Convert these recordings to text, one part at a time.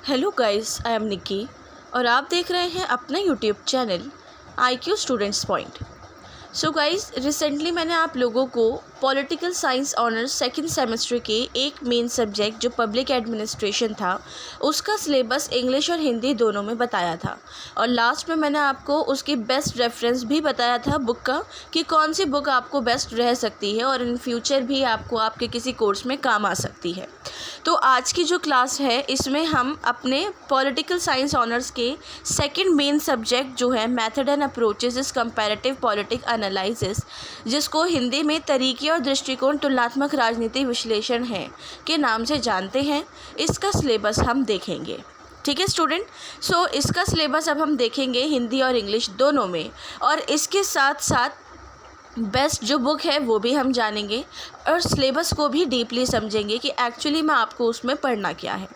Hello guys, I am Nikki और आप देख रहे हैं अपना YouTube channel IQ students point. So guys, recently मैंने आप लोगों को political science honours second semester के एक मेन सब्जेक्ट जो पब्लिक एडमिनिस्ट्रेशन था उसका सिलेबस इंग्लिश और हिंदी दोनों में बताया था। और लास्ट में मैंने आपको उसकी बेस्ट रेफरेंस भी बताया था बुक का कि कौन सी बुक आपको बेस्ट रह सकती है और इन फ्यूचर भी आपको आपके किसी कोर्स में काम आ सकती है। तो आज की जो क्लास है इसमें हम अपने पॉलिटिकल साइंस ऑनर्स के सेकंड मेन सब्जेक्ट जो है मेथड एंड अप्रोचेस इस कंपैरेटिव पॉलिटिक एनालिसिस, जिसको हिंदी में तरीके और दृष्टिकोण तुलनात्मक राजनीति विश्लेषण है के नाम से जानते हैं, इसका सिलेबस हम देखेंगे। ठीक है स्टूडेंट, सो इसका सिलेबस अब हम देखेंगे हिंदी और इंग्लिश दोनों में, और इसके साथ साथ बेस्ट जो बुक है वो भी हम जानेंगे और सिलेबस को भी डीपली समझेंगे कि एक्चुअली में आपको उसमें पढ़ना क्या है।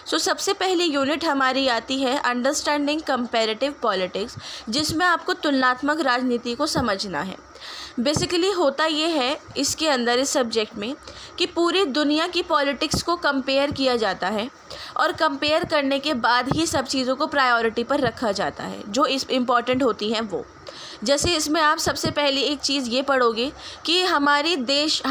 सो सबसे पहली यूनिट हमारी आती है अंडरस्टैंडिंग कंपैरेटिव पॉलिटिक्स, जिसमें आपको तुलनात्मक राजनीति को समझना है। बेसिकली होता ये है इसके अंदर इस सब्जेक्ट में कि पूरी दुनिया की पॉलिटिक्स को कंपेयर किया जाता है और कंपेयर करने के बाद ही सब चीज़ों को प्रायोरिटी पर रखा जाता है जो इस इम्पॉर्टेंट होती हैं वो। जैसे इसमें आप सबसे पहले एक चीज़ ये पढ़ोगे कि हमारी देश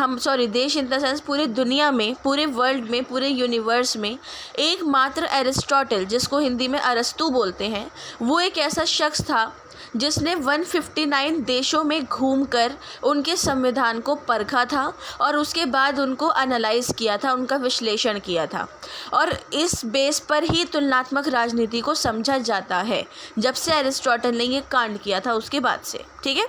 इन द सेंस पूरी दुनिया में, पूरे वर्ल्ड में, पूरे यूनिवर्स में एकमात्र एरिस्टोटल, जिसको हिंदी में अरस्तू बोलते हैं, वो एक ऐसा शख्स था जिसने 159 देशों में घूमकर उनके संविधान को परखा था और उसके बाद उनको एनालाइज किया था, उनका विश्लेषण किया था। और इस बेस पर ही तुलनात्मक राजनीति को समझा जाता है, जब से अरिस्टोटल ने ये कांड किया था उसके बाद से। ठीक है,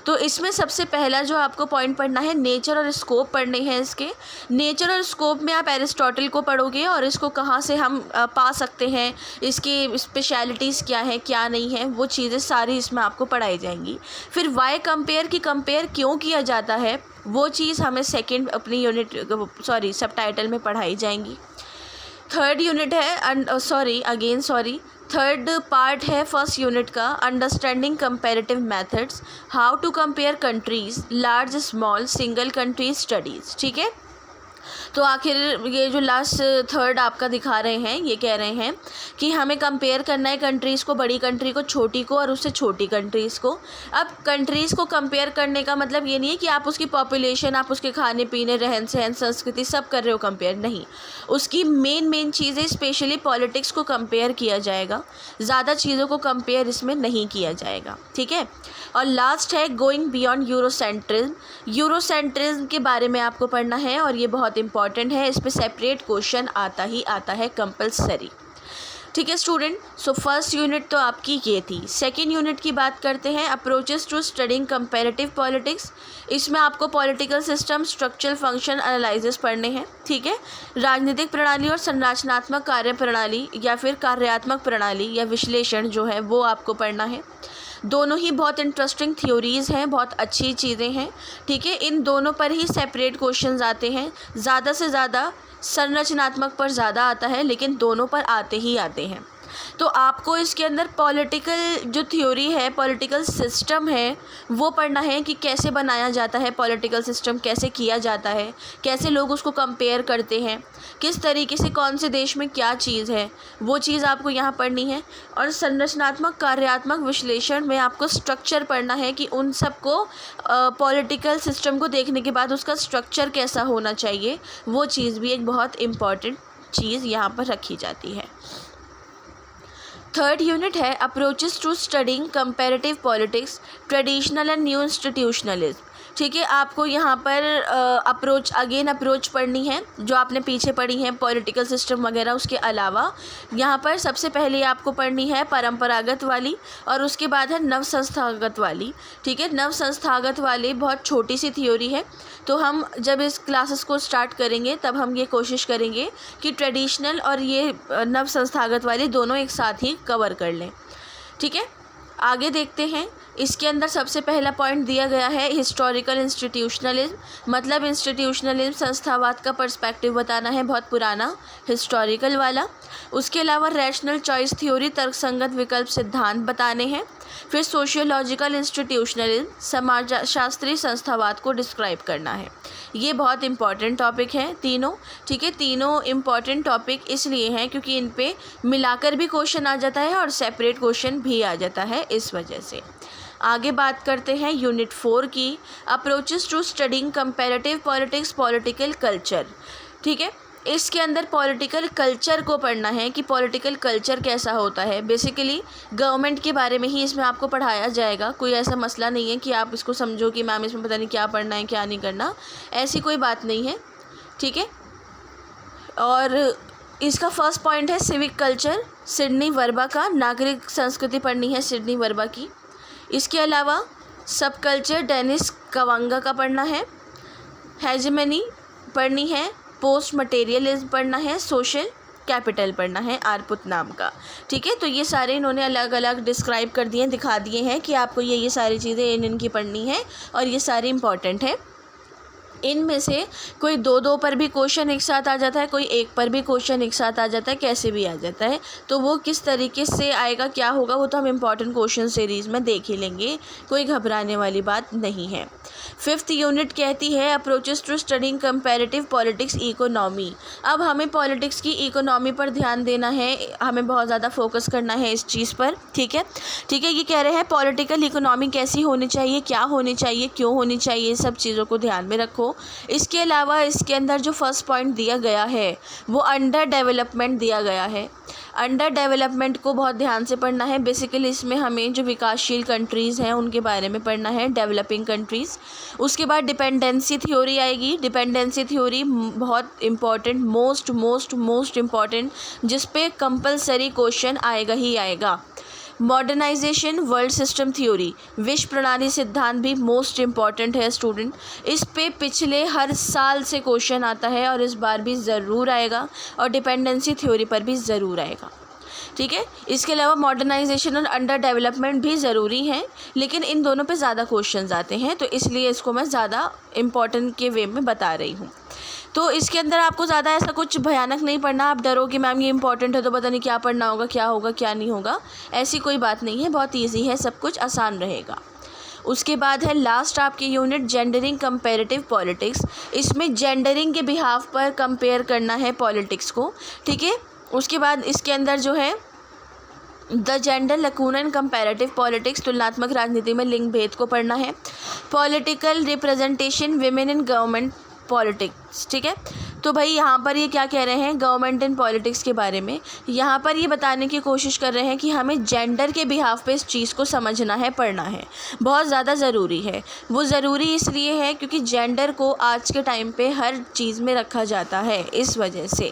तो इसमें सबसे पहला जो आपको पॉइंट पढ़ना है, नेचर और स्कोप पढ़ने हैं इसके। नेचर और स्कोप में आप एरिस्टोटल को पढ़ोगे और इसको कहाँ से हम पा सकते हैं, इसकी स्पेशलिटीज़ क्या है क्या नहीं है, वो चीज़ें सारी इसमें आपको पढ़ाई जाएंगी। फिर वाई कंपेयर की कंपेयर क्यों किया जाता है वो चीज़ हमें सेकंड अपनी यूनिट सब टाइटल में पढ़ाई जाएंगी। थर्ड यूनिट है थर्ड पार्ट है फर्स्ट यूनिट का, understanding comparative methods, how to compare countries, large small single country studies. ठीक है, तो आखिर ये जो लास्ट थर्ड आपका दिखा रहे हैं, ये कह रहे हैं कि हमें कंपेयर करना है कंट्रीज़ को, बड़ी कंट्री को, छोटी को और उससे छोटी कंट्रीज़ को। अब कंट्रीज़ को कंपेयर करने का मतलब ये नहीं है कि आप उसकी पॉपुलेशन, आप उसके खाने पीने, रहन सहन, संस्कृति सब कर रहे हो कंपेयर, नहीं। उसकी मेन चीज़ें स्पेशली पॉलिटिक्स को कंपेयर किया जाएगा, ज़्यादा चीज़ों को कंपेयर इसमें नहीं किया जाएगा। ठीक है, और लास्ट है गोइंग बियॉन्ड यूरोसेंट्रिज्म। यूरोसेंट्रिज्म के बारे में आपको पढ़ना है और ये बहुत इंपॉर्टेंट है, इस पर सेपरेट क्वेश्चन आता है कंपलसरी। ठीक है स्टूडेंट, सो फर्स्ट यूनिट तो आपकी ये थी। सेकेंड यूनिट की बात करते हैं, approaches to studying comparative politics. इसमें आपको political system, structural function analysis पढ़ने हैं। ठीक है, राजनीतिक प्रणाली और संरचनात्मक कार्य प्रणाली या फिर कार्यात्मक प्रणाली या विश्लेषण जो है वो आपको पढ़ना है। दोनों ही बहुत इंटरेस्टिंग थ्योरीज़ हैं, बहुत अच्छी चीज़ें हैं। ठीक है, इन दोनों पर ही सेपरेट क्वेश्चंस आते हैं, ज़्यादा से ज़्यादा संरचनात्मक पर ज़्यादा आता है, लेकिन दोनों पर आते ही आते हैं। तो आपको इसके अंदर पॉलिटिकल जो थ्योरी है, पॉलिटिकल सिस्टम है, वो पढ़ना है कि कैसे बनाया जाता है पॉलिटिकल सिस्टम, कैसे किया जाता है, कैसे लोग उसको कंपेयर करते हैं, किस तरीके से कौन से देश में क्या चीज़ है, वो चीज़ आपको यहाँ पढ़नी है। और संरचनात्मक कार्यात्मक विश्लेषण में आपको स्ट्रक्चर पढ़ना है कि उन सबको पॉलिटिकल सिस्टम को देखने के बाद उसका स्ट्रक्चर कैसा होना चाहिए, वो चीज़ भी एक बहुत इम्पॉर्टेंट चीज़ यहाँ पर रखी जाती है। थर्ड यूनिट है approaches to studying comparative politics, traditional and new institutionalism. ठीक है, आपको यहाँ पर अप्रोच पढ़नी है जो आपने पीछे पढ़ी है पॉलिटिकल सिस्टम वगैरह। उसके अलावा यहाँ पर सबसे पहले आपको पढ़नी है परंपरागत वाली और उसके बाद है नव संस्थागत वाली। ठीक है, नव संस्थागत वाली बहुत छोटी सी थ्योरी है, तो हम जब इस क्लासेस को स्टार्ट करेंगे तब हम ये कोशिश करेंगे कि ट्रेडिशनल और ये नव संस्थागत वाली दोनों एक साथ ही कवर कर लें। ठीक है, आगे देखते हैं। इसके अंदर सबसे पहला पॉइंट दिया गया है हिस्टोरिकल इंस्टीट्यूशनलिज्म, मतलब इंस्टीट्यूशनलिज्म संस्थावाद का पर्सपेक्टिव बताना है, बहुत पुराना हिस्टोरिकल वाला। उसके अलावा रैशनल चॉइस थ्योरी, तर्कसंगत विकल्प सिद्धांत बताने हैं। फिर सोशियोलॉजिकल इंस्टीट्यूशनलिज्म, समाज शास्त्रीय संस्थावाद को डिस्क्राइब करना है। ये बहुत इंपॉर्टेंट टॉपिक है तीनों, ठीक है। तीनों इंपॉर्टेंट टॉपिक इसलिए हैं क्योंकि इन पे मिलाकर भी क्वेश्चन आ जाता है और सेपरेट क्वेश्चन भी आ जाता है, इस वजह से। आगे बात करते हैं यूनिट 4 की, approaches to studying comparative politics, political culture, ठीक है। इसके अंदर पॉलिटिकल कल्चर को पढ़ना है कि पॉलिटिकल कल्चर कैसा होता है। बेसिकली गवर्नमेंट के बारे में ही इसमें आपको पढ़ाया जाएगा। कोई ऐसा मसला नहीं है कि आप इसको समझो कि मैम इसमें पता नहीं क्या पढ़ना है क्या नहीं करना, ऐसी कोई बात नहीं है, ठीक है। और इसका फर्स्ट पॉइंट है सिविक कल्चर, सिडनी वर्बा का। नागरिक संस्कृति पढ़नी है सिडनी वर्बा की। इसके अलावा सब कल्चर डेनिस कवांगा का पढ़ना है। हेजेमनी पढ़नी है, पोस्ट मटेरियलिज्म पढ़ना है, सोशल कैपिटल पढ़ना है आरपुत नाम का, ठीक है। तो ये सारे इन्होंने अलग अलग डिस्क्राइब कर दिए, दिखा दिए हैं कि आपको ये सारी चीज़ें इनकी पढ़नी है और ये सारी इंपॉर्टेंट है। इनमें से कोई दो पर भी क्वेश्चन एक साथ आ जाता है, कोई एक पर भी क्वेश्चन एक साथ आ जाता है, कैसे भी आ जाता है। तो वो किस तरीके से आएगा, क्या होगा, वो तो हम इम्पॉर्टेंट क्वेश्चन सीरीज़ में देख ही लेंगे, कोई घबराने वाली बात नहीं है। 5th यूनिट कहती है approaches to studying comparative politics economy. अब हमें पॉलिटिक्स की इकोनॉमी पर ध्यान देना है, हमें बहुत ज़्यादा फोकस करना है इस चीज़ पर, ठीक है, ठीक है। ये कह रहे हैं पॉलिटिकल इकोनॉमी कैसी होनी चाहिए, क्या होनी चाहिए, क्यों होनी चाहिए, सब चीज़ों को ध्यान में रखो। इसके अलावा इसके अंदर जो फर्स्ट पॉइंट दिया गया है वो अंडर डेवलपमेंट दिया गया है। अंडर डेवलपमेंट को बहुत ध्यान से पढ़ना है। बेसिकली इसमें हमें जो विकासशील कंट्रीज़ हैं उनके बारे में पढ़ना है, डेवलपिंग कंट्रीज़। उसके बाद डिपेंडेंसी थ्योरी आएगी। डिपेंडेंसी थ्योरी बहुत इंपॉर्टेंट, मोस्ट इम्पॉर्टेंट, जिस पे कंपलसरी क्वेश्चन आएगा ही आएगा। मॉडर्नाइजेशन वर्ल्ड सिस्टम थ्योरी, विश्व प्रणाली सिद्धांत भी मोस्ट इम्पॉर्टेंट है स्टूडेंट। इस पे पिछले हर साल से क्वेश्चन आता है और इस बार भी ज़रूर आएगा, और डिपेंडेंसी थ्योरी पर भी ज़रूर आएगा, ठीक है। इसके अलावा मॉडर्नाइजेशन और अंडर डेवलपमेंट भी ज़रूरी हैं, लेकिन इन दोनों पे ज़्यादा क्वेश्चंस आते हैं, तो इसलिए इसको मैं ज़्यादा इम्पॉर्टेंट के वे में बता रही हूँ। तो इसके अंदर आपको ज़्यादा ऐसा कुछ भयानक नहीं पढ़ना, आप डरो कि मैम ये इंपॉर्टेंट है तो पता नहीं क्या पढ़ना होगा, क्या होगा क्या नहीं होगा, ऐसी कोई बात नहीं है, बहुत ईजी है, सब कुछ आसान रहेगा। उसके बाद है लास्ट आपकी यूनिट जेंडरिंग कंपैरेटिव पॉलिटिक्स। इसमें जेंडरिंग के बिहाफ पर कंपेयर करना है पॉलिटिक्स को, ठीक है। उसके बाद इसके अंदर जो है the gender लकूना in comparative politics, तुलनात्मक राजनीति में लिंग भेद को पढ़ना है। Political representation women in government politics, ठीक है। तो भाई यहाँ पर ये क्या कह रहे हैं गवर्नमेंट एंड पॉलिटिक्स के बारे में, यहाँ पर ये बताने की कोशिश कर रहे हैं कि हमें जेंडर के बिहाफ पे इस चीज़ को समझना है, पढ़ना है, बहुत ज़्यादा ज़रूरी है। वो ज़रूरी इसलिए है क्योंकि जेंडर को आज के टाइम पे हर चीज़ में रखा जाता है, इस वजह से।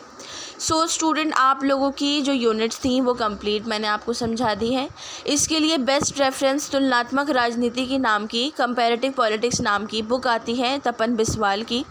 सो स्टूडेंट, आप लोगों की जो यूनिट्स थी वो कंप्लीट मैंने आपको समझा दी है। इसके लिए बेस्ट रेफरेंस तुलनात्मक राजनीति की नाम की, कंपैरेटिव पॉलिटिक्स नाम की बुक आती है तपन बिस्वाल की।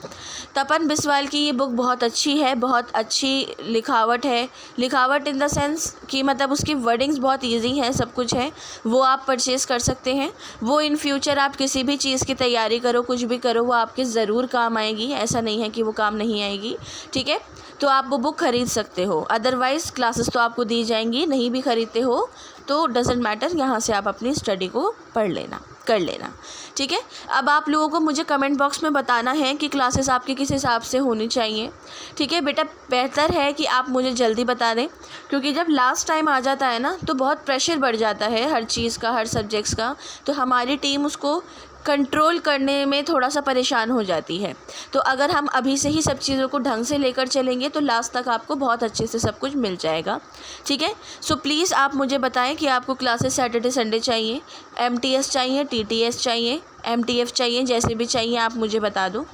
तपन बिस्वाल की ये बुक बहुत अच्छी है, बहुत अच्छी लिखावट है, लिखावट इन द सेंस कि मतलब उसकी वर्डिंग्स बहुत ईजी हैं, सब कुछ है, वो आप परचेज़ कर सकते हैं। वो इन फ्यूचर आप किसी भी चीज़ की तैयारी करो, कुछ भी करो, वो आपके ज़रूर काम आएगी, ऐसा नहीं है कि वो काम नहीं आएगी, ठीक है। तो आप वो बुक ख़रीद सकते हो, अदरवाइज़ क्लासेस तो आपको दी जाएंगी, नहीं भी ख़रीदते हो तो डजेंट मैटर, यहाँ से आप अपनी स्टडी को कर लेना, ठीक है। अब आप लोगों को मुझे कमेंट बॉक्स में बताना है कि क्लासेस आपके किस हिसाब से होनी चाहिए, ठीक है बेटा। बेहतर है कि आप मुझे जल्दी बता दें, क्योंकि जब लास्ट टाइम आ जाता है ना तो बहुत प्रेशर बढ़ जाता है हर चीज़ का, हर सब्जेक्ट्स का, तो हमारी टीम उसको कंट्रोल करने में थोड़ा सा परेशान हो जाती है। तो अगर हम अभी से ही सब चीज़ों को ढंग से लेकर चलेंगे तो लास्ट तक आपको बहुत अच्छे से सब कुछ मिल जाएगा, ठीक है। सो प्लीज़ आप मुझे बताएं कि आपको क्लासेस सैटरडे संडे चाहिए, MTS चाहिए, TTS चाहिए, MTF चाहिए, जैसे भी चाहिए आप मुझे बता दो,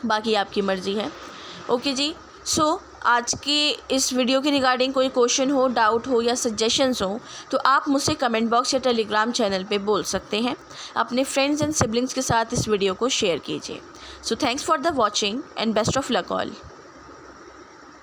बाकी आपकी मर्ज़ी है। ओके जी। सो आज की इस वीडियो के रिगार्डिंग कोई क्वेश्चन हो, डाउट हो या सजेशंस हो तो आप मुझसे कमेंट बॉक्स या टेलीग्राम चैनल पे बोल सकते हैं। अपने फ्रेंड्स एंड सिबलिंग्स के साथ इस वीडियो को शेयर कीजिए। So thanks for the watching and best of luck all.